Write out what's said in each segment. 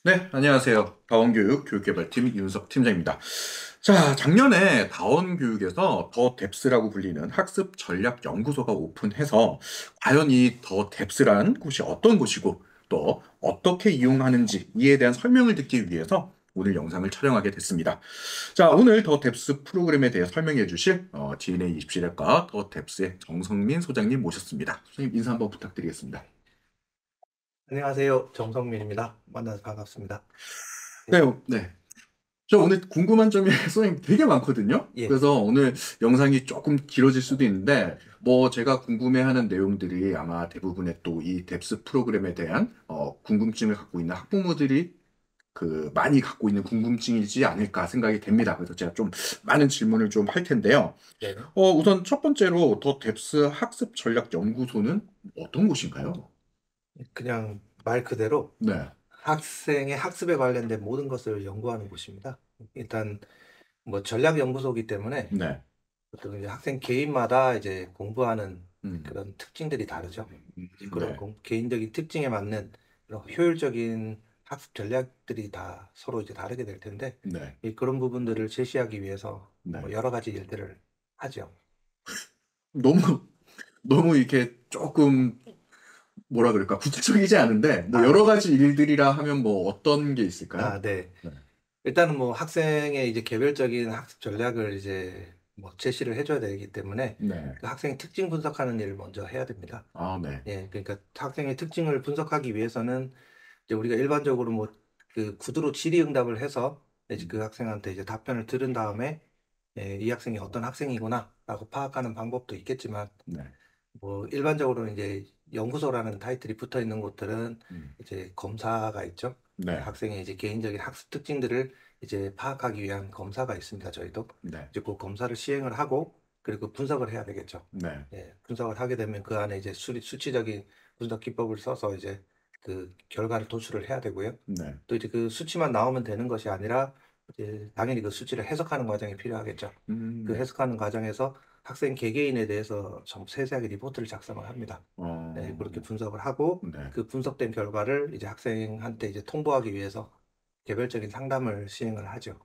네, 안녕하세요. 다원교육 교육개발팀 윤석 팀장입니다. 자, 작년에 다원교육에서 더 뎁스라고 불리는 학습 전략 연구소가 오픈해서 과연 이 더 뎁스란 곳이 어떤 곳이고 또 어떻게 이용하는지 이에 대한 설명을 듣기 위해서 오늘 영상을 촬영하게 됐습니다. 자, 오늘 더 뎁스 프로그램에 대해 설명해 주실 DNA 입시학과 더 뎁스의 정성민 소장님 모셨습니다. 소장님 인사 한번 부탁드리겠습니다. 안녕하세요. 정성민입니다. 만나서 반갑습니다. 네. 네, 네. 저 오늘 궁금한 점이 선생님 되게 많거든요. 예. 그래서 오늘 영상이 조금 길어질 수도 있는데, 뭐 제가 궁금해하는 내용들이 아마 대부분의 또 이 뎁스 프로그램에 대한 궁금증을 갖고 있는 학부모들이 그 많이 갖고 있는 궁금증이지 않을까 생각이 됩니다. 그래서 제가 좀 많은 질문을 좀 할 텐데요. 네. 우선 첫 번째로 더 뎁스 학습 전략 연구소는 어떤 곳인가요? 그냥 말 그대로 네, 학생의 학습에 관련된 모든 것을 연구하는 곳입니다. 일단 뭐 전략 연구소이기 때문에 네, 보통 이제 학생 개인마다 이제 공부하는 음, 그런 특징들이 다르죠. 그런 네, 개인적인 특징에 맞는 그런 효율적인 학습 전략들이 다 서로 이제 다르게 될 텐데 네, 그런 부분들을 제시하기 위해서 뭐 네. 여러 가지 일들을 하죠. 너무 너무 이렇게 조금 뭐라 그럴까 구체적이지 않은데 뭐 아, 여러 가지 일들이라 하면 뭐 어떤 게 있을까요? 네. 네. 일단은 뭐 학생의 이제 개별적인 학습 전략을 이제 뭐 제시를 해줘야 되기 때문에 네. 그 학생의 특징 분석하는 일을 먼저 해야 됩니다. 아, 네. 예, 그러니까 학생의 특징을 분석하기 위해서는 이제 우리가 일반적으로 뭐 그 구두로 질의응답을 해서 이제 그 음, 학생한테 이제 답변을 들은 다음에 이 학생이 어떤 학생이구나라고 파악하는 방법도 있겠지만 네. 뭐 일반적으로 이제 연구소라는 타이틀이 붙어 있는 곳들은 음, 이제 검사가 있죠. 네. 학생의 이제 개인적인 학습 특징들을 이제 파악하기 위한 검사가 있습니다. 저희도 네. 이제 그 검사를 시행을 하고 그리고 분석을 해야 되겠죠. 네. 예, 분석을 하게 되면 그 안에 이제 수치적인 분석 기법을 써서 이제 그 결과를 도출을 해야 되고요. 네. 또 이제 그 수치만 나오면 되는 것이 아니라 이제 당연히 그 수치를 해석하는 과정이 필요하겠죠. 그 네. 해석하는 과정에서 학생 개개인에 대해서 좀 세세하게 리포트를 작성을 합니다. 네, 그렇게 어, 분석을 하고 네. 그 분석된 결과를 이제 학생한테 이제 통보하기 위해서 개별적인 상담을 시행을 하죠.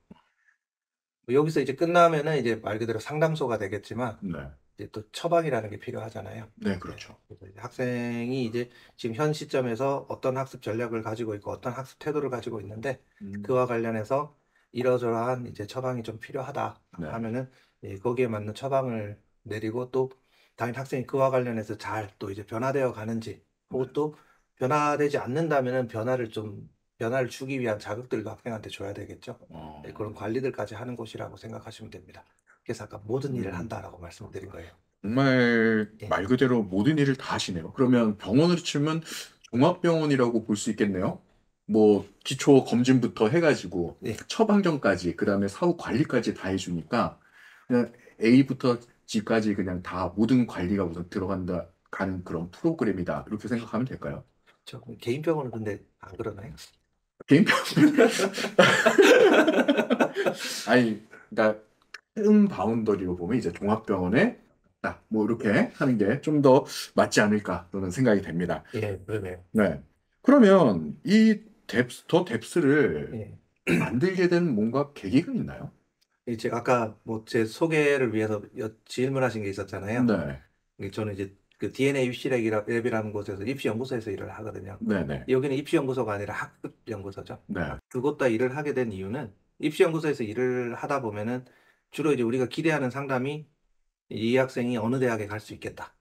뭐 여기서 이제 끝나면은 이제 말 그대로 상담소가 되겠지만 네. 이제 또 처방이라는 게 필요하잖아요. 네, 네. 그렇죠. 그래서 이제 학생이 이제 지금 현 시점에서 어떤 학습 전략을 가지고 있고 어떤 학습 태도를 가지고 있는데 음, 그와 관련해서 이러저러한 이제 처방이 좀 필요하다 네. 하면은 거기에 맞는 처방을 내리고 또 당연히 학생이 그와 관련해서 잘 또 이제 변화되어 가는지 네. 혹은 또 변화되지 않는다면은 변화를 주기 위한 자극들도 학생한테 줘야 되겠죠. 네, 그런 어, 관리들까지 하는 곳이라고 생각하시면 됩니다. 그래서 아까 모든 일을 음, 한다라고 말씀을 드린 거예요. 정말 예. 말 그대로 모든 일을 다 하시네요. 그러면 병원으로 치면 종합병원이라고 볼 수 있겠네요. 뭐 기초 검진부터 해가지고 예. 처방전까지 그다음에 사후 관리까지 다 해주니까 그냥 A부터 G까지 그냥 다 모든 관리가 우선 들어간다 가는 그런 프로그램이다 이렇게 생각하면 될까요? 저 개인 병원은 근데 안 그러나요? 개인병 아니 그러니까 큰 바운더리로 보면 이제 종합병원에 딱 뭐 이렇게 하는 게 좀 더 맞지 않을까 저는 생각이 됩니다. 예, 그러네요. 네. 그러면 이 더 뎁스를 예. 만들게 된 뭔가 계기가 있나요? 제가 아까 뭐 제 소개를 위해서 질문하신 게 있었잖아요. 네. 저는 이제 그 DNA 입시랩이라는 곳에서 입시연구소에서 일을 하거든요. 네네. 여기는 입시연구소가 아니라 학습연구소죠. 네. 그곳 다 일을 하게 된 이유는 입시연구소에서 일을 하다 보면은 주로 이제 우리가 기대하는 상담이 이 학생이 어느 대학에 갈 수 있겠다.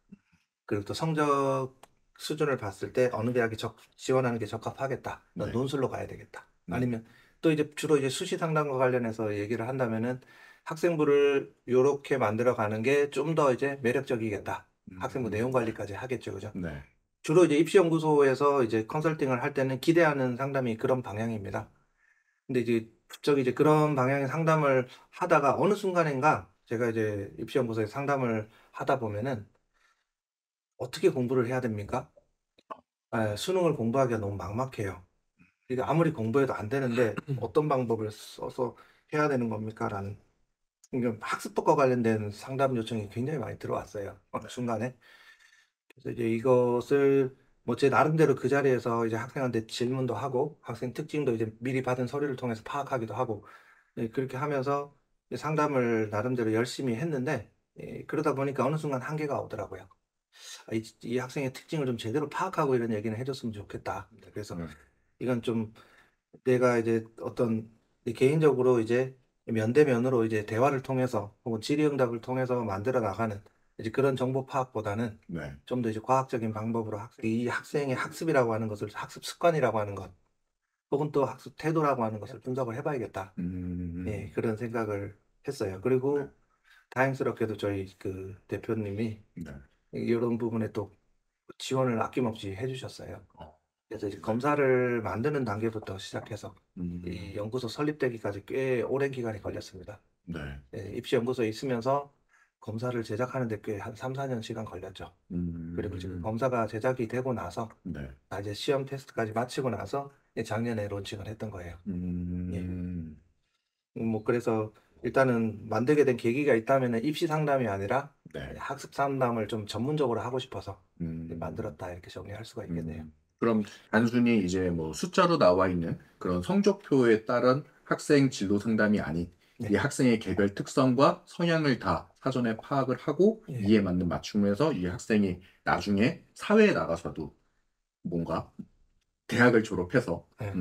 그리고 또 성적 수준을 봤을 때 어느 대학에 지원하는 게 적합하겠다. 넌 네. 논술로 가야 되겠다. 네. 아니면 또 이제 주로 이제 수시 상담과 관련해서 얘기를 한다면은 학생부를 요렇게 만들어 가는 게 좀 더 이제 매력적이겠다. 학생부 내용 네. 관리까지 하겠죠. 그죠? 네. 주로 이제 입시연구소에서 이제 컨설팅을 할 때는 기대하는 상담이 그런 방향입니다. 근데 이제 부쩍 이제 그런 방향의 상담을 하다가 어느 순간인가 제가 이제 입시연구소에 상담을 하다 보면은 어떻게 공부를 해야 됩니까? 수능을 공부하기가 너무 막막해요. 그러니까 아무리 공부해도 안 되는데 어떤 방법을 써서 해야 되는 겁니까? 라는 그러니까 학습법과 관련된 상담 요청이 굉장히 많이 들어왔어요. 어느 순간에. 그래서 이제 이것을 뭐 제 나름대로 그 자리에서 이제 학생한테 질문도 하고 학생 특징도 이제 미리 받은 서류를 통해서 파악하기도 하고 예, 그렇게 하면서 이제 상담을 나름대로 열심히 했는데 예, 그러다 보니까 어느 순간 한계가 오더라고요. 이 학생의 특징을 좀 제대로 파악하고 이런 얘기는 해줬으면 좋겠다. 그래서 음, 이건 좀 내가 이제 어떤 개인적으로 이제 면대면으로 이제 대화를 통해서 혹은 질의응답을 통해서 만들어 나가는 이제 그런 정보 파악보다는 네. 좀 더 이제 과학적인 방법으로 이 학생의 학습이라고 하는 것을 학습 습관이라고 하는 것 혹은 또 학습 태도라고 하는 것을 분석을 해봐야겠다. 예, 음, 그런 생각을 했어요. 네. 그리고 다행스럽게도 저희 그 대표님이 네. 이런 부분에 또 지원을 아낌없이 해주셨어요. 어, 그래서 이제 네. 검사를 만드는 단계부터 시작해서 이 음, 연구소 설립되기까지 꽤 오랜 기간이 걸렸습니다. 네. 예, 입시 연구소에 있으면서 검사를 제작하는 데 꽤 한 3, 4년 시간 걸렸죠. 그리고 이제 그 음, 검사가 제작이 되고 나서 네. 다 이제 시험 테스트까지 마치고 나서 이제 작년에 론칭을 했던 거예요. 예. 음, 뭐 그래서 일단은 만들게 된 계기가 있다면 입시 상담이 아니라 네. 학습 상담을 좀 전문적으로 하고 싶어서 음, 만들었다 이렇게 정리할 수가 있겠네요. 그럼 단순히 이제 뭐 숫자로 나와 있는 그런 성적표에 따른 학생 진로 상담이 아닌 이 네. 학생의 개별 특성과 성향을 다 사전에 파악을 하고 예. 이에 맞는 맞춤을 해서 이 학생이 나중에 사회에 나가서도 뭔가 대학을 졸업해서 예.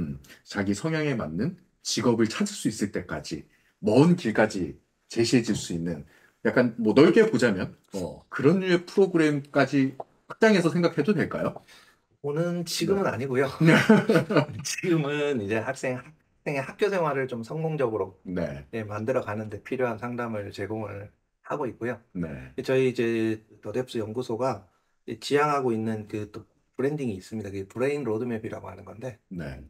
자기 성향에 맞는 직업을 찾을 수 있을 때까지 먼 길까지 제시해 줄 수 있는 약간 뭐 넓게 보자면 그런 류의 프로그램까지 확장해서 생각해도 될까요? 오는 네. 지금은 아니고요. 지금은 이제 학생의 학교 생활을 좀 성공적으로 네. 예, 만들어 가는데 필요한 상담을 제공을 하고 있고요. 네. 저희 이제 더뎁스 연구소가 지향하고 있는 그 또 브랜딩이 있습니다. 그 브레인 로드맵이라고 하는 건데 네.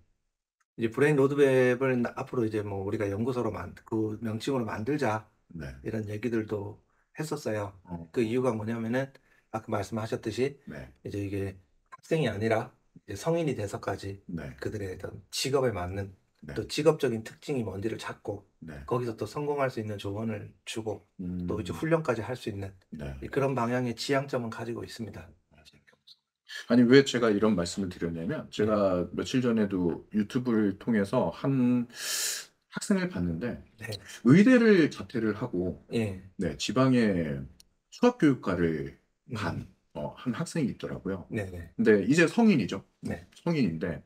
이제 브레인 로드맵을 앞으로 이제 뭐 우리가 연구소로 그 명칭으로 만들자 네. 이런 얘기들도 했었어요. 어, 그 이유가 뭐냐면은 아까 말씀하셨듯이 네. 이제 이게 학생이 아니라 이제 성인이 돼서까지 네. 그들의 어떤 직업에 맞는 네. 또 직업적인 특징이 뭔지를 찾고 네. 거기서 또 성공할 수 있는 조언을 주고 또 이제 음, 훈련까지 할 수 있는 네. 그런 방향의 지향점은 가지고 있습니다. 아니, 왜 제가 이런 말씀을 드렸냐면, 네, 제가 며칠 전에도 유튜브를 통해서 한 학생을 봤는데, 네, 의대를 자퇴를 하고, 예, 네, 지방에 수학교육과를 간, 음, 한 학생이 있더라고요. 네, 네, 근데 이제 성인이죠. 네, 성인인데,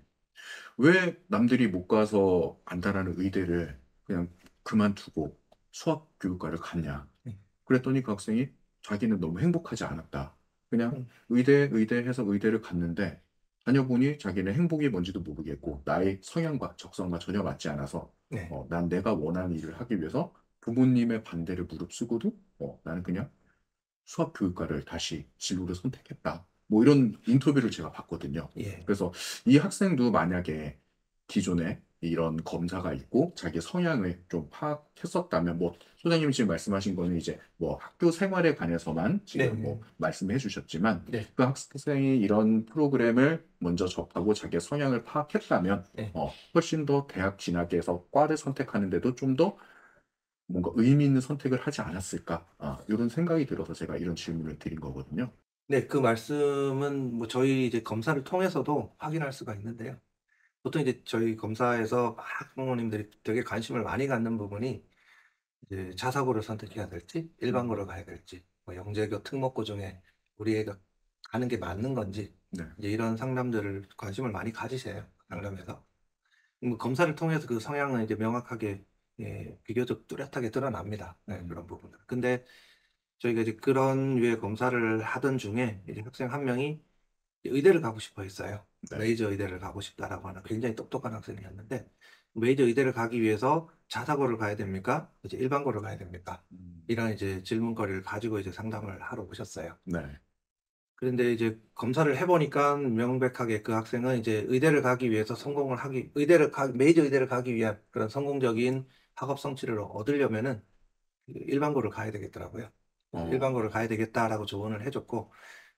왜 남들이 못 가서 안다라는 의대를 그냥 그만두고 수학교육과를 갔냐. 네, 그랬더니 그 학생이 자기는 너무 행복하지 않았다. 그냥 음, 의대 해서 의대를 갔는데 다녀보니 자기는 행복이 뭔지도 모르겠고 나의 성향과 적성과 전혀 맞지 않아서 네. 난 내가 원하는 일을 하기 위해서 부모님의 반대를 무릅쓰고도 나는 그냥 수학교육과를 다시 진로를 선택했다. 뭐 이런 인터뷰를 제가 봤거든요. 예. 그래서 이 학생도 만약에 기존에 이런 검사가 있고 자기 성향을 좀 파악했었다면 뭐 소장님이 지금 말씀하신 거는 이제 뭐 학교 생활에 관해서만 네, 지금 뭐 네, 말씀해 주셨지만 네, 그 학생이 이런 프로그램을 먼저 접하고 자기의 성향을 파악했다면 네. 훨씬 더 대학 진학에 서 과를 선택하는데도 좀 더 뭔가 의미 있는 선택을 하지 않았을까? 이런 생각이 들어서 제가 이런 질문을 드린 거거든요. 네, 그 말씀은 뭐 저희 이제 검사를 통해서도 확인할 수가 있는데요. 보통 이제 저희 검사에서 학부모님들이 되게 관심을 많이 갖는 부분이 이제 자사고를 선택해야 될지 일반고를 음, 가야 될지 뭐 영재고 특목고 중에 우리 애가 가는 게 맞는 건지 네. 이제 이런 상담들을 관심을 많이 가지세요. 음, 상담에서. 뭐 검사를 통해서 그 성향은 이제 명확하게 예, 비교적 뚜렷하게 드러납니다. 네, 음, 그런 부분들. 근데 저희가 이제 그런 류의 검사를 하던 중에 이제 학생 한 명이 의대를 가고 싶어 했어요. 네. 메이저 의대를 가고 싶다라고 하는 굉장히 똑똑한 학생이었는데 메이저 의대를 가기 위해서 자사고를 가야 됩니까? 이제 일반고를 가야 됩니까? 음, 이런 이제 질문거리를 가지고 이제 상담을 하러 오셨어요. 네. 그런데 이제 검사를 해보니까 명백하게 그 학생은 이제 의대를 가기 위해서 메이저 의대를 가기 위한 그런 성공적인 학업 성취를 얻으려면은 일반고를 가야 되겠더라고요. 그래서 어, 일반고를 가야 되겠다라고 조언을 해줬고,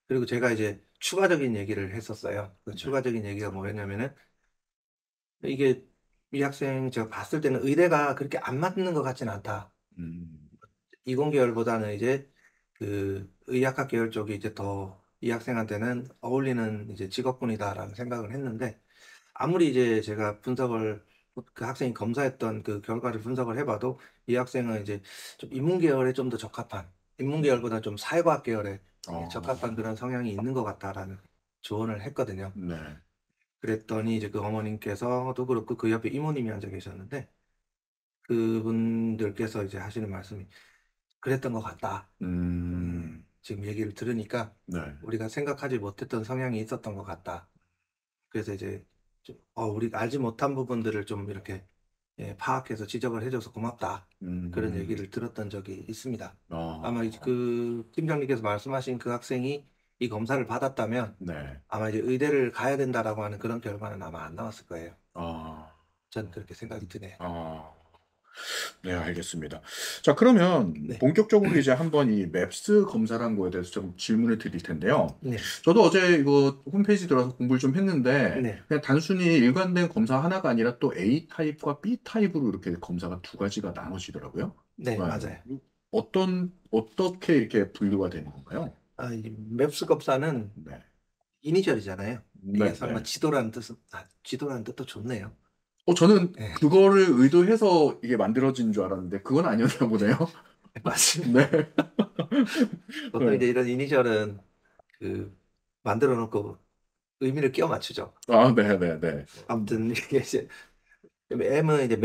그리고 제가 이제 추가적인 얘기를 했었어요. 그 네. 추가적인 얘기가 뭐였냐면은, 이게 이 학생 제가 봤을 때는 의대가 그렇게 안 맞는 것 같진 않다. 음, 이공 계열보다는 이제 그 의학학 계열 쪽이 이제 더 이 학생한테는 어울리는 이제 직업군이다라는 생각을 했는데, 아무리 이제 제가 분석을, 그 학생이 검사했던 그 결과를 분석을 해봐도 이 학생은 이제 좀 인문계열에 좀 더 적합한, 인문계열보다 좀 사회과학 계열에 적합한 어, 그런 성향이 있는 것 같다라는 조언을 했거든요. 네. 그랬더니 이제 그 어머님께서도 그렇고 그 옆에 이모님이 앉아 계셨는데, 그분들께서 이제 하시는 말씀이 그랬던 것 같다. 음, 지금 얘기를 들으니까 네. 우리가 생각하지 못했던 성향이 있었던 것 같다. 그래서 이제 좀, 우리가 알지 못한 부분들을 좀 이렇게 파악해서 지적을 해줘서 고맙다. 그런 음, 얘기를 들었던 적이 있습니다. 아마 이제 어, 그 팀장님께서 말씀하신 그 학생이 이 검사를 받았다면 네. 아마 이제 의대를 가야 된다라고 하는 그런 결과는 아마 안 나왔을 거예요. 어, 전 그렇게 생각이 드네요. 어. 네, 알겠습니다. 자, 그러면 네, 본격적으로 이제 한번 이 맵스 검사라는 거에 대해서 좀 질문을 드릴 텐데요. 네, 저도 어제 이거 홈페이지 들어가서 공부를 좀 했는데, 네, 그냥 단순히 일관된 검사 하나가 아니라 또 A 타입과 B 타입으로 이렇게 검사가 두 가지가 나눠지더라고요. 네, 맞아요. 네. 어떻게 이렇게 분류가 되는 건가요? 이 맵스 검사는 네. 이니셜이잖아요. 이게 네, 설마 네. 지도라는 뜻은, 지도라는 뜻도 좋네요. 저는 네, 그거를 의도해서 이게 만들어진 줄 알았는데, 그건 아니었나 보네요. 맞습니다. 네. 보통 네. 이제 이런 이니셜은 그 만들어 놓고 의미를 끼워 맞추죠. 아, 네, 네, 네. 아무튼 이게 이제 M은 이제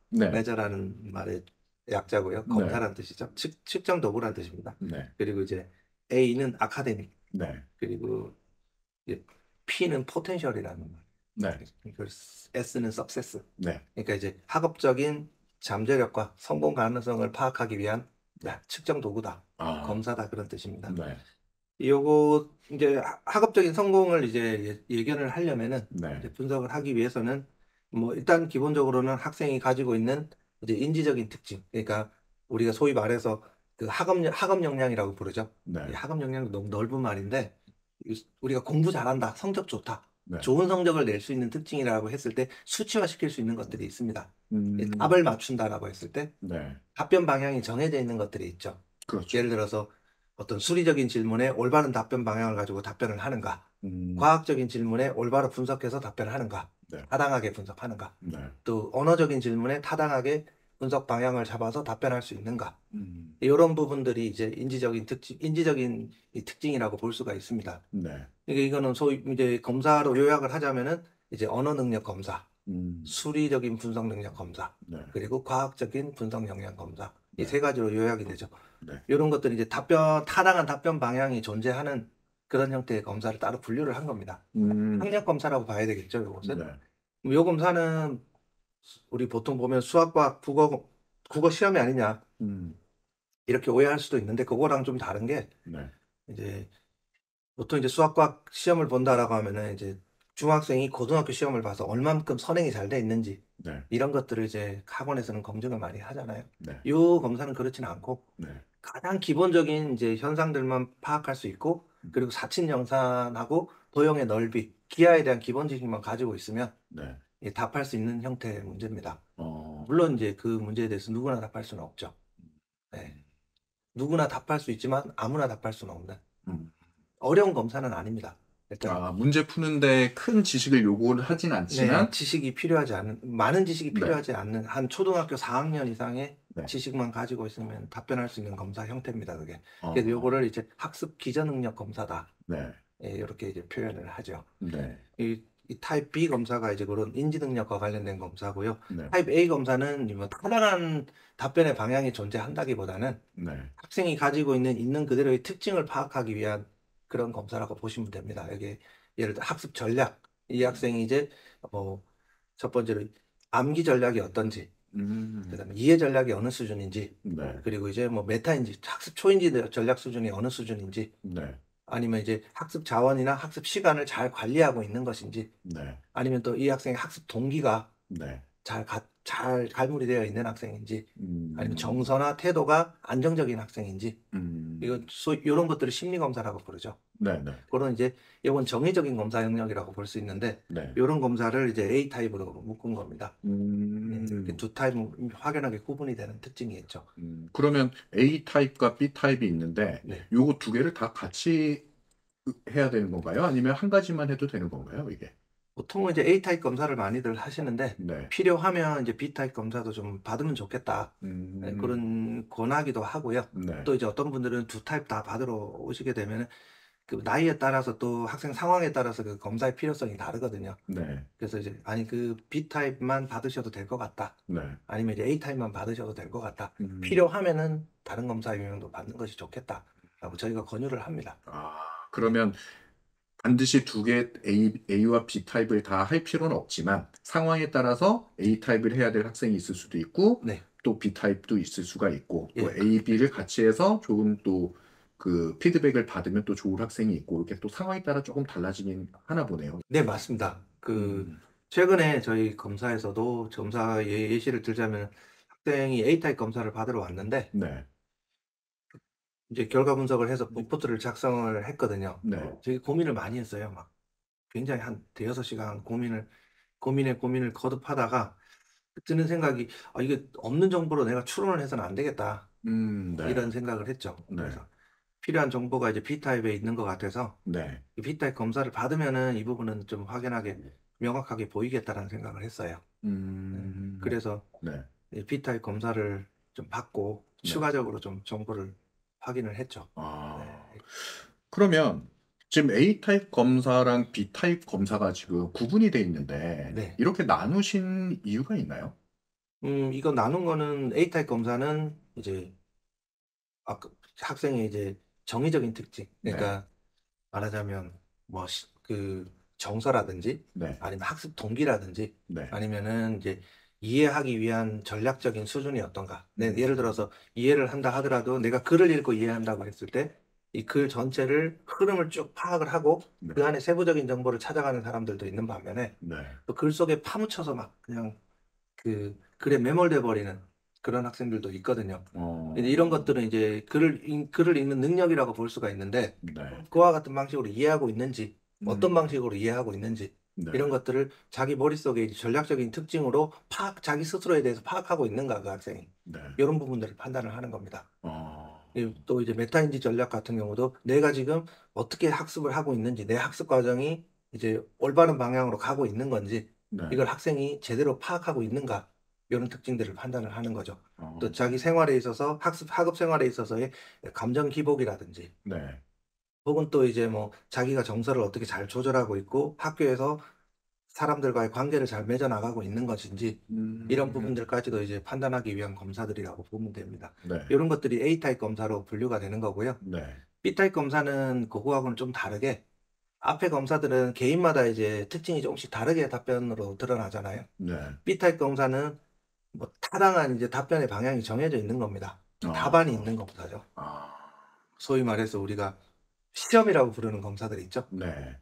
네, 메저라는 말의 약자고요. 네, 검사란 뜻이죠. 측정 도구란 뜻입니다. 네, 그리고 이제 A는 아카데믹, 네, 그리고 이제 P는 포텐셜이라는 말. 네, 그리고 S는 석세스. 네, 그러니까 이제 학업적인 잠재력과 성공 가능성을 파악하기 위한 네. 측정 도구다. 아, 검사다 그런 뜻입니다. 네, 요거 이제 학업적인 성공을 이제 예견을 하려면은 네, 이제 분석을 하기 위해서는 뭐 일단 기본적으로는 학생이 가지고 있는 이제 인지적인 특징, 그러니까 우리가 소위 말해서 그 학업 역량이라고 부르죠. 이 네, 학업 역량도 너무 넓은 말인데 우리가 공부 잘한다, 성적 좋다, 네. 좋은 성적을 낼 수 있는 특징이라고 했을 때 수치화시킬 수 있는 것들이 있습니다. 이 음, 답을 맞춘다라고 했을 때 네, 답변 방향이 정해져 있는 것들이 있죠. 그렇죠. 예를 들어서 어떤 수리적인 질문에 올바른 답변 방향을 가지고 답변을 하는가, 음, 과학적인 질문에 올바로 분석해서 답변을 하는가, 네, 타당하게 분석하는가, 네, 또 언어적인 질문에 타당하게 분석 방향을 잡아서 답변할 수 있는가, 음, 이런 부분들이 이제 인지적인 이 특징이라고 볼 수가 있습니다. 네, 이거는 소위 이제 검사로 요약을 하자면은 이제 언어 능력 검사, 음, 수리적인 분석 능력 검사, 네, 그리고 과학적인 분석 역량 검사, 이 네, 세 가지로 요약이 되죠. 네, 이런 것들이 이제 타당한 답변 방향이 존재하는 그런 형태의 검사를 따로 분류를 한 겁니다. 음, 학력 검사라고 봐야 되겠죠, 이것은. 네, 요 검사는 우리 보통 보면 수학과 국어 시험이 아니냐, 음, 이렇게 오해할 수도 있는데, 그거랑 좀 다른 게, 네, 이제 보통 이제 수학과 시험을 본다라고 하면은 이제 중학생이 고등학교 시험을 봐서 얼만큼 선행이 잘 돼 있는지, 네, 이런 것들을 이제 학원에서는 검증을 많이 하잖아요. 네, 요 검사는 그렇지는 않고 네, 가장 기본적인 이제 현상들만 파악할 수 있고, 그리고 사친 영산하고 도형의 넓이, 기하에 대한 기본 지식만 가지고 있으면 네, 답할 수 있는 형태의 문제입니다. 어, 물론 이제 그 문제에 대해서 누구나 답할 수는 없죠. 네. 음, 누구나 답할 수 있지만 아무나 답할 수는 없는 음. 어려운 검사는 아닙니다. 일단 아, 문제 푸는데 큰 지식을 요구를 하진 네, 않지만, 지식이 필요하지 않은, 많은 지식이 네, 필요하지 않는 한 초등학교 4학년 이상의 네, 지식만 가지고 있으면 답변할 수 있는 검사 형태입니다, 그게. 그래서 어, 요거를 이제 학습 기저능력 검사다. 네, 이렇게 이제 표현을 하죠. 네, 이 타입 B 검사가 이제 그런 인지 능력과 관련된 검사고요. 네, 타입 A 검사는 뭐 타당한 답변의 방향이 존재한다기보다는 네, 학생이 가지고 있는 그대로의 특징을 파악하기 위한 그런 검사라고 보시면 됩니다. 여기 예를 들어 학습 전략, 이 학생이 이제 뭐 첫 번째로 암기 전략이 어떤지, 음, 그다음에 이해 전략이 어느 수준인지, 네, 그리고 이제 뭐 메타인지, 학습 초인지 전략 수준이 어느 수준인지, 네, 아니면 이제 학습 자원이나 학습 시간을 잘 관리하고 있는 것인지, 네, 아니면 또 이 학생의 학습 동기가 네, 잘 갈무리 되어 있는 학생인지, 아니면 음, 정서나 태도가 안정적인 학생인지, 음, 이런 것들을 심리 검사라고 부르죠. 네, 네, 그런 이제 이건 정의적인 검사 영역이라고 볼 수 있는데, 네, 이런 검사를 이제 A 타입으로 묶은 겁니다. 이렇게 음, 두 타입은 확연하게 구분이 되는 특징이 있죠. 그러면 A 타입과 B 타입이 있는데, 네. 요거 두 개를 다 같이 해야 되는 건가요? 아니면 한 가지만 해도 되는 건가요, 이게? 보통은 이제 A타입 검사를 많이들 하시는데 네. 필요하면 이제 B타입 검사도 좀 받으면 좋겠다. 네, 음, 그런 권하기도 하고요. 네. 또 이제 어떤 분들은 두 타입 다 받으러 오시게 되면 그 나이에 따라서 또 학생 상황에 따라서 그 검사의 필요성이 다르거든요. 네. 그래서 이제 아니 그 B타입만 받으셔도 될 것 같다. 네. 아니면 이제 A타입만 받으셔도 될 것 같다. 음, 필요하면은 다른 검사 유형도 받는 것이 좋겠다라고 저희가 권유를 합니다. 아, 네. 그러면 반드시 두 개 A와 B 타입을 다 할 필요는 없지만 상황에 따라서 A 타입을 해야 될 학생이 있을 수도 있고 네. 또 B 타입도 있을 수가 있고 또 예. A, B를 같이 해서 좋은 또 그 피드백을 받으면 또 좋은 학생이 있고 이렇게 또 상황에 따라 조금 달라지긴 하나 보네요. 네, 맞습니다. 그 음, 최근에 저희 검사에서도 검사 예시를 들자면 학생이 A타입 검사를 받으러 왔는데 네, 이제 결과 분석을 해서 리포트를 작성을 했거든요. 네, 되게 고민을 많이 했어요. 막 굉장히 한 대여섯 시간 고민을 거듭하다가 드는 생각이 이게 없는 정보로 내가 추론을 해서는 안 되겠다. 네, 이런 생각을 했죠. 네, 그래서 필요한 정보가 이제 B타입에 있는 것 같아서 네, 이 B타입 검사를 받으면은 이 부분은 좀 확연하게 명확하게 보이겠다라는 생각을 했어요. 네. 음, 그래서 네, 이 B타입 검사를 좀 받고 네. 추가적으로 좀 정보를 확인을 했죠. 네. 아, 그러면 지금 A 타입 검사랑 B 타입 검사가 지금 구분이 돼 있는데 네. 이렇게 나누신 이유가 있나요? 이거 나눈 거는 A타입 검사는 이제 학생의 이제 정의적인 특징, 네, 그러니까 말하자면 뭐 그 정서라든지 네, 아니면 학습 동기라든지 네, 아니면은 이제 이해하기 위한 전략적인 수준이 어떤가. 네, 음, 예를 들어서 이해를 한다 하더라도 내가 글을 읽고 이해한다고 했을 때 이 글 전체를 흐름을 쭉 파악을 하고 네, 그 안에 세부적인 정보를 찾아가는 사람들도 있는 반면에 네, 또 글 속에 파묻혀서 막 그냥 그 글에 매몰돼 버리는 그런 학생들도 있거든요. 근데 이런 어, 것들은 이제 글을 읽는 능력이라고 볼 수가 있는데 네, 그와 같은 방식으로 이해하고 있는지 어떤 음, 방식으로 이해하고 있는지 네, 이런 것들을 자기 머릿속에 이제 전략적인 특징으로 자기 스스로에 대해서 파악하고 있는가 그 학생이 네, 이런 부분들을 판단을 하는 겁니다. 어, 또 이제 메타인지 전략 같은 경우도 내가 지금 어떻게 학습을 하고 있는지 내 학습 과정이 이제 올바른 방향으로 가고 있는 건지 네, 이걸 학생이 제대로 파악하고 있는가 이런 특징들을 판단을 하는 거죠. 또 어, 자기 생활에 있어서 학업 생활에 있어서의 감정 기복이라든지 네, 혹은 또 이제 뭐 자기가 정서를 어떻게 잘 조절하고 있고 학교에서 사람들과의 관계를 잘 맺어 나가고 있는 것인지 이런 음, 부분들까지도 이제 판단하기 위한 검사들이라고 보면 됩니다. 네, 이런 것들이 A타입 검사로 분류가 되는 거고요. 네, B타입 검사는 그거하고는 좀 다르게 앞에 검사들은 개인마다 이제 특징이 조금씩 다르게 답변으로 드러나잖아요. 네, B타입 검사는 뭐 타당한 이제 답변의 방향이 정해져 있는 겁니다. 답안이 아, 있는 검사죠. 아, 소위 말해서 우리가 시험이라고 부르는 검사들 있죠. 네,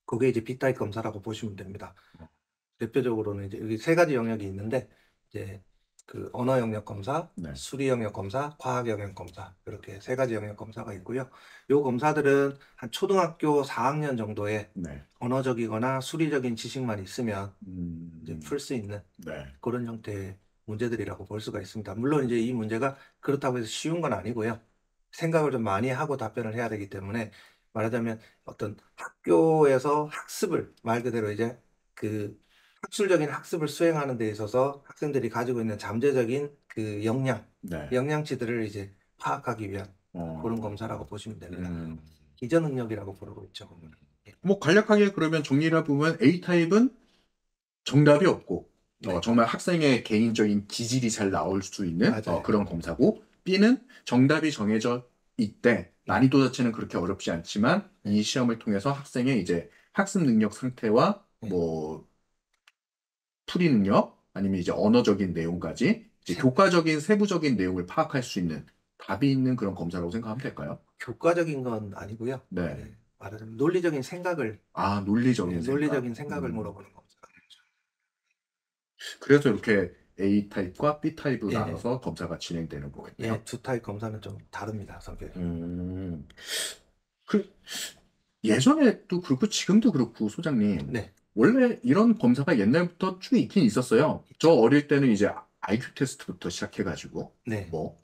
그게 이제 B타입 검사라고 보시면 됩니다. 대표적으로는 이제 여기 세 가지 영역이 있는데 이제 그 언어 영역 검사, 네, 수리 영역 검사, 과학 영역 검사 이렇게 세 가지 영역 검사가 있고요. 요 검사들은 한 초등학교 4학년 정도의 네, 언어적이거나 수리적인 지식만 있으면 이제 음, 풀 수 있는 네, 그런 형태의 문제들이라고 볼 수가 있습니다. 물론 이제 이 문제가 그렇다고 해서 쉬운 건 아니고요. 생각을 좀 많이 하고 답변을 해야 되기 때문에 말하자면 어떤 학교에서 학습을 말 그대로 이제 그 학술적인 학습을 수행하는 데 있어서 학생들이 가지고 있는 잠재적인 그 네, 역량치들을 이제 파악하기 위한 그런 어, 검사라고 보시면 됩니다. 음. 기저 능력이라고 부르고 있죠. 예. 뭐 간략하게 그러면 정리를 해보면 A타입은 정답이 없고 네, 정말 학생의 개인적인 기질이 잘 나올 수 있는 맞아요. 그런 검사고 B는 정답이 정해져 있대. 네, 난이도 자체는 그렇게 어렵지 않지만 네, 이 시험을 통해서 학생의 이제 학습 능력 상태와 네. 뭐 풀이 능력 아니면 이제 언어적인 내용까지 이제 교과적인 세부적인 내용을 파악할 수 있는 답이 있는 그런 검사라고 생각하면 될까요? 교과적인 건 아니고요. 네. 예, 말하자면 논리적인 생각을 아, 논리적인 생각. 논리적인 생각을 물어보는 겁니다. 그래서 이렇게 A 타입과 B 타입으로 예, 나눠서 검사가 진행되는 거겠네요. 예, 두 타입 검사는 좀 다릅니다, 성격이. 음, 그 예전에도 그렇고 지금도 그렇고 소장님 네, 원래 이런 검사가 옛날부터 쭉 있긴 있었어요. 저 있죠. 어릴 때는 이제 IQ 테스트부터 시작해가지고 네, 뭐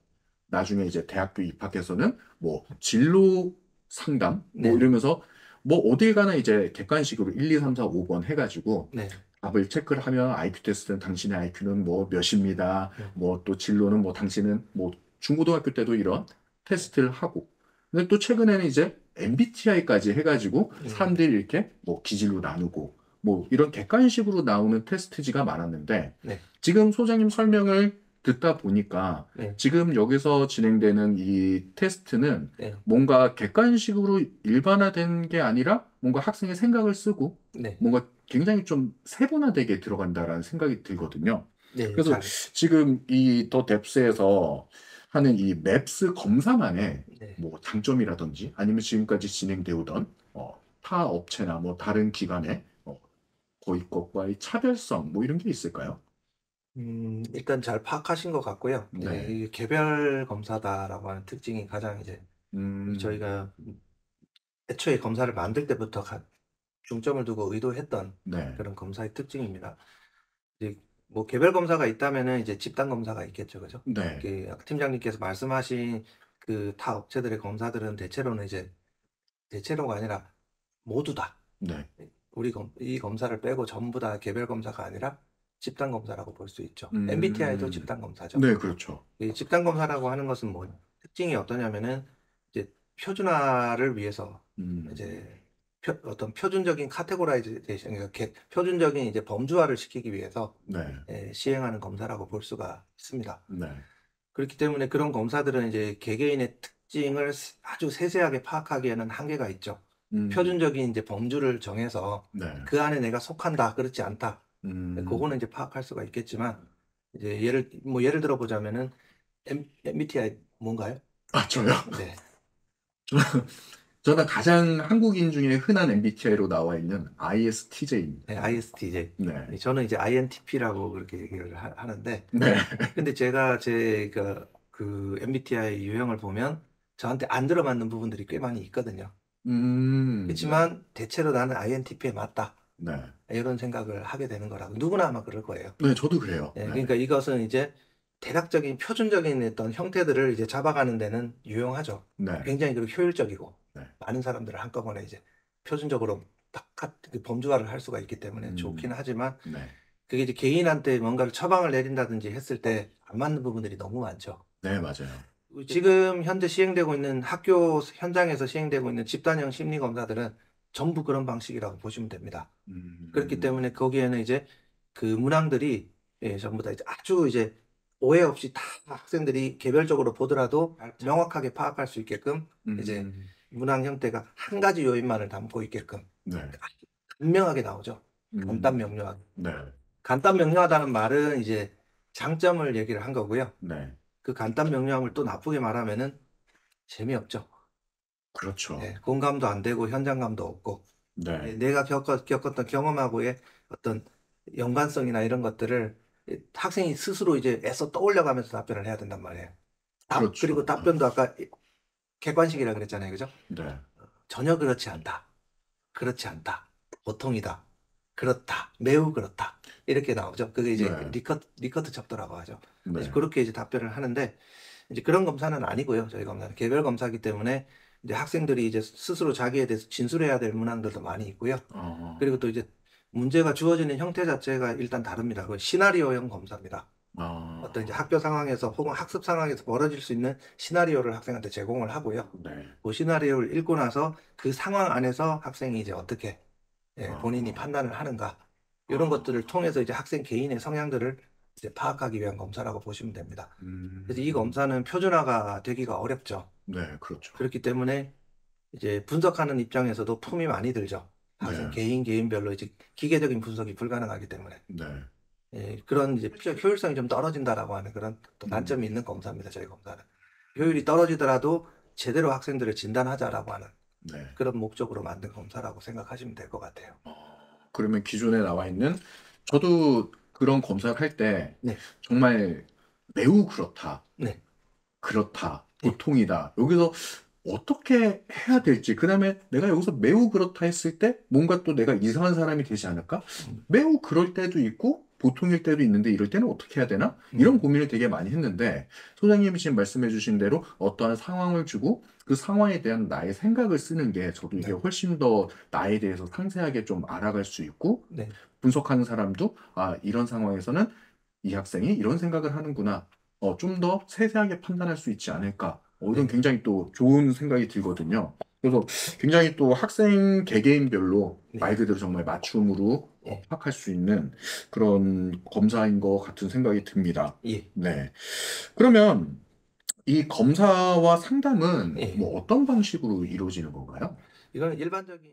나중에 이제 대학교 입학해서는 뭐 진로 상담 뭐 네, 이러면서 뭐 어딜 가나 이제 객관식으로 1, 2, 3, 4, 5번 해가지고 네. 답을 체크를 하면 IQ 테스트는 당신의 IQ는 뭐 몇입니다. 뭐 또 진로는 뭐 당신은 뭐 중고등학교 때도 이런 테스트를 하고. 근데 또 최근에는 이제 MBTI까지 해가지고 사람들이 이렇게 뭐 기질로 나누고 뭐 이런 객관식으로 나오는 테스트지가 많았는데 네. 지금 소장님 설명을 듣다 보니까 네. 지금 여기서 진행되는 이 테스트는 네. 뭔가 객관식으로 일반화된 게 아니라 뭔가 학생의 생각을 쓰고 네. 뭔가 굉장히 좀 세분화되게 들어간다라는 생각이 들거든요. 네. 그래서 지금 이 더 뎁스에서 하는 이 맵스 검사만의 네. 뭐 장점이라든지 아니면 지금까지 진행되어 오던 타 업체나 뭐 다른 기관의 거의 것과의 차별성 뭐 이런 게 있을까요? 일단 잘 파악하신 것 같고요. 네, 네. 이 개별 검사다라고 하는 특징이 가장 이제 음, 저희가 애초에 검사를 만들 때부터 중점을 두고 의도했던 네. 그런 검사의 특징입니다. 이제 뭐 개별 검사가 있다면은 이제 집단 검사가 있겠죠, 그죠? 네. 그 약 팀장님께서 말씀하신 그 타 업체들의 검사들은 대체로는 이제 대체로가 아니라 모두 다 네. 이 검사를 빼고 전부 다 개별 검사가 아니라 집단 검사라고 볼 수 있죠. MBTI도 음, 집단 검사죠. 네, 그렇죠. 이 집단 검사라고 하는 것은 뭐 특징이 어떠냐면은 이제 표준화를 위해서 음, 이제 어떤 표준적인 카테고라이제이션, 그러니까 표준적인 이제 범주화를 시키기 위해서 네. 시행하는 검사라고 볼 수가 있습니다. 네. 그렇기 때문에 그런 검사들은 이제 개개인의 특징을 아주 세세하게 파악하기에는 한계가 있죠. 음, 표준적인 이제 범주를 정해서 네. 그 안에 내가 속한다, 그렇지 않다. 음, 그거는 이제 파악할 수가 있겠지만 이제 예를 들어 보자면은 MBTI 뭔가요? 저요? 네. 저는 가장 한국인 중에 흔한 MBTI로 나와 있는 ISTJ입니다. 네, ISTJ. 네. 저는 이제 INTP라고 그렇게 얘기를 하는데, 네. 근데 제가 그 MBTI 유형을 보면 저한테 안 들어맞는 부분들이 꽤 많이 있거든요. 네. 그렇지만 대체로 나는 INTP에 맞다. 네. 이런 생각을 하게 되는 거라고. 누구나 아마 그럴 거예요. 네, 저도 그래요. 네. 그러니까 이것은 이제 대략적인 표준적인 어떤 형태들을 이제 잡아가는 데는 유용하죠. 네. 굉장히 그리고 효율적이고 네. 많은 사람들을 한꺼번에 이제 표준적으로 그 범주화를 할 수가 있기 때문에 좋긴 하지만 네. 그게 이제 개인한테 뭔가를 처방을 내린다든지 했을 때 안 맞는 부분들이 너무 많죠. 네, 맞아요. 지금 현재 시행되고 있는 학교 현장에서 시행되고 있는 집단형 심리 검사들은 전부 그런 방식이라고 보시면 됩니다. 그렇기 때문에 거기에는 이제 그 문항들이 전부 다 이제 아주 이제 오해 없이 다 학생들이 개별적으로 보더라도 명확하게 파악할 수 있게끔 이제 문항 형태가 한 가지 요인만을 담고 있게끔 네. 분명하게 나오죠. 간단 음, 명료하게. 네. 간단 명료하다는 말은 이제 장점을 얘기를 한 거고요. 네. 그 간단 명료함을 또 나쁘게 말하면은 재미없죠. 그렇죠. 공감도 안 되고 현장감도 없고 네. 내가 겪었던 경험하고의 어떤 연관성이나 이런 것들을 학생이 스스로 이제 애써 떠올려가면서 답변을 해야 된단 말이에요. 그리고 그렇죠. 답변도 아까 객관식이라 그랬잖아요. 그죠? 네. 전혀 그렇지 않다. 그렇지 않다. 보통이다. 그렇다. 매우 그렇다. 이렇게 나오죠. 그게 이제 네. 리커트 척도라고 하죠. 네. 그렇게 이제 답변을 하는데 이제 그런 검사는 아니고요. 저희 검사는 개별 검사이기 때문에 이제 학생들이 이제 스스로 자기에 대해서 진술해야 될 문항들도 많이 있고요. 어, 그리고 또 이제 문제가 주어지는 형태 자체가 일단 다릅니다. 그 시나리오형 검사입니다. 어떤 이제 아, 학교 상황에서 혹은 학습 상황에서 벌어질 수 있는 시나리오를 학생한테 제공을 하고요. 네. 그 시나리오를 읽고 나서 그 상황 안에서 학생이 이제 어떻게 본인이 어, 판단을 하는가 이런 것들을 통해서 이제 학생 개인의 성향들을 이제 파악하기 위한 검사라고 보시면 됩니다. 그래서 이 검사는 표준화가 되기가 어렵죠. 네, 그렇죠. 그렇기 때문에 이제 분석하는 입장에서도 품이 많이 들죠. 학생 네. 개인별로 이제 기계적인 분석이 불가능하기 때문에 네. 그런 이제 효율성이 좀 떨어진다라고 하는 그런 또 음, 단점이 있는 검사입니다. 저희 검사는 효율이 떨어지더라도 제대로 학생들을 진단하자라고 하는 네. 그런 목적으로 만든 검사라고 생각하시면 될 것 같아요. 그러면 기존에 나와 있는 저도 그런 검사를 할 때 네, 정말 매우 그렇다. 네, 그렇다. 네, 보통이다. 여기서 어떻게 해야 될지, 그 다음에 내가 여기서 매우 그렇다 했을 때 뭔가 또 내가 이상한 사람이 되지 않을까? 음, 매우 그럴 때도 있고, 보통일 때도 있는데 이럴 때는 어떻게 해야 되나? 이런 고민을 되게 많이 했는데 소장님이 지금 말씀해 주신 대로 어떠한 상황을 주고 그 상황에 대한 나의 생각을 쓰는 게 저도 이게 네. 훨씬 더 나에 대해서 상세하게 좀 알아갈 수 있고 네. 분석하는 사람도 이런 상황에서는 이 학생이 이런 생각을 하는구나. 좀 더 세세하게 판단할 수 있지 않을까. 이런 네네. 굉장히 또 좋은 생각이 들거든요. 그래서 굉장히 또 학생 개개인별로 말 네. 그대로 정말 맞춤으로 예. 파악할 수 있는 그런 검사인 것 같은 생각이 듭니다. 예. 네. 그러면 이 검사와 상담은 예. 뭐 어떤 방식으로 이루어지는 건가요? 이거는 일반적인